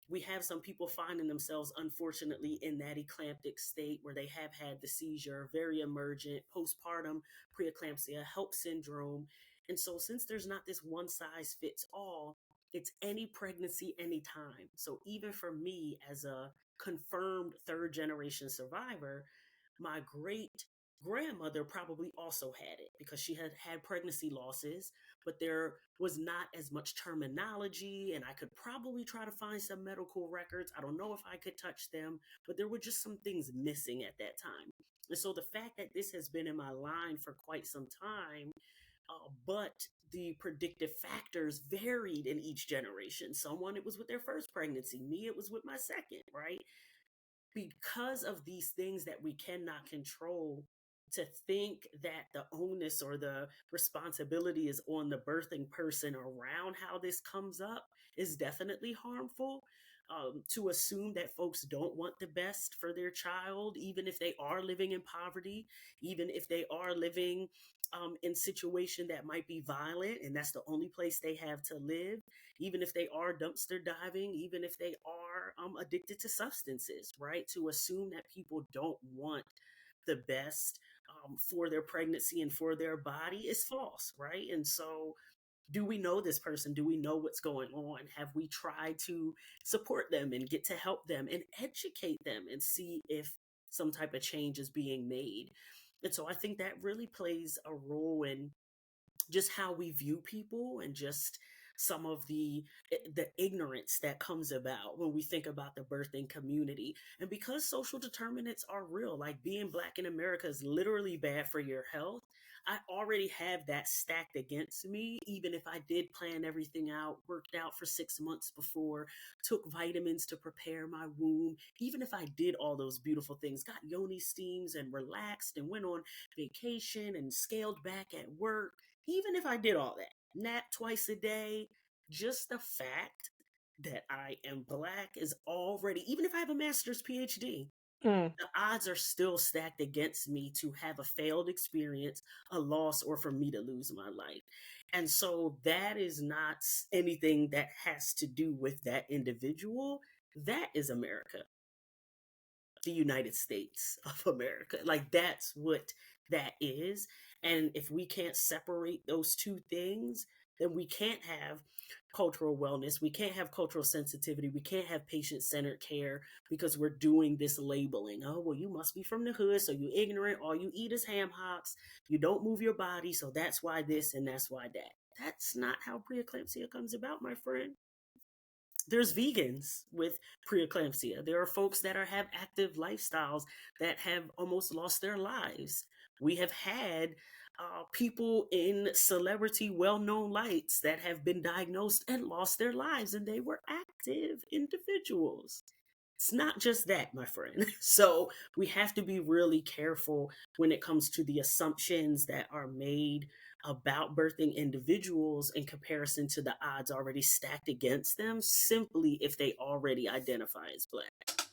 we have some people finding themselves, unfortunately, in that eclamptic state where they have had the seizure, very emergent, postpartum preeclampsia, HELP syndrome. And so, since there's not this one size fits all, it's any pregnancy, anytime. So, even for me, as a confirmed third generation survivor, my great grandmother probably also had it because she had had pregnancy losses, but there was not as much terminology, and I could probably try to find some medical records. I don't know if I could touch them, but there were just some things missing at that time. And so the fact that this has been in my line for quite some time, but the predictive factors varied in each generation. Someone, it was with their first pregnancy. Me, it was with my second, right? Because of these things that we cannot control, to think that the onus or the responsibility is on the birthing person around how this comes up is definitely harmful. To assume that folks don't want the best for their child, even if they are living in poverty, even if they are living in situation that might be violent and that's the only place they have to live, even if they are dumpster diving, even if they are addicted to substances, right? To assume that people don't want the best for their pregnancy and for their body is false, right? And so, do we know this person? Do we know what's going on? Have we tried to support them and get to help them and educate them and see if some type of change is being made? And so I think that really plays a role in just how we view people and just some of the ignorance that comes about when we think about the birthing community. And because social determinants are real, like being Black in America is literally bad for your health, I already have that stacked against me. Even if I did plan everything out, worked out for 6 months before, took vitamins to prepare my womb, even if I did all those beautiful things, got yoni steams and relaxed and went on vacation and scaled back at work, even if I did all that, nap twice a day, just the fact that I am Black is already, even if I have a master's PhD, Mm. the odds are still stacked against me to have a failed experience, a loss, or for me to lose my life. And so that is not anything that has to do with that individual. That is America, the United States of America. Like, that's what that is. And if we can't separate those two things, then we can't have cultural wellness. We can't have cultural sensitivity. We can't have patient centered care because we're doing this labeling. Oh, well, you must be from the hood, so you ignorant. All you eat is ham hocks. You don't move your body, so that's why this and that's why that. That's not how preeclampsia comes about, my friend. There's vegans with preeclampsia. There are folks that have active lifestyles that have almost lost their lives. We have had people in celebrity, well known lights that have been diagnosed and lost their lives, and they were active individuals. It's not just that, my friend. So we have to be really careful when it comes to the assumptions that are made about birthing individuals in comparison to the odds already stacked against them, simply if they already identify as Black.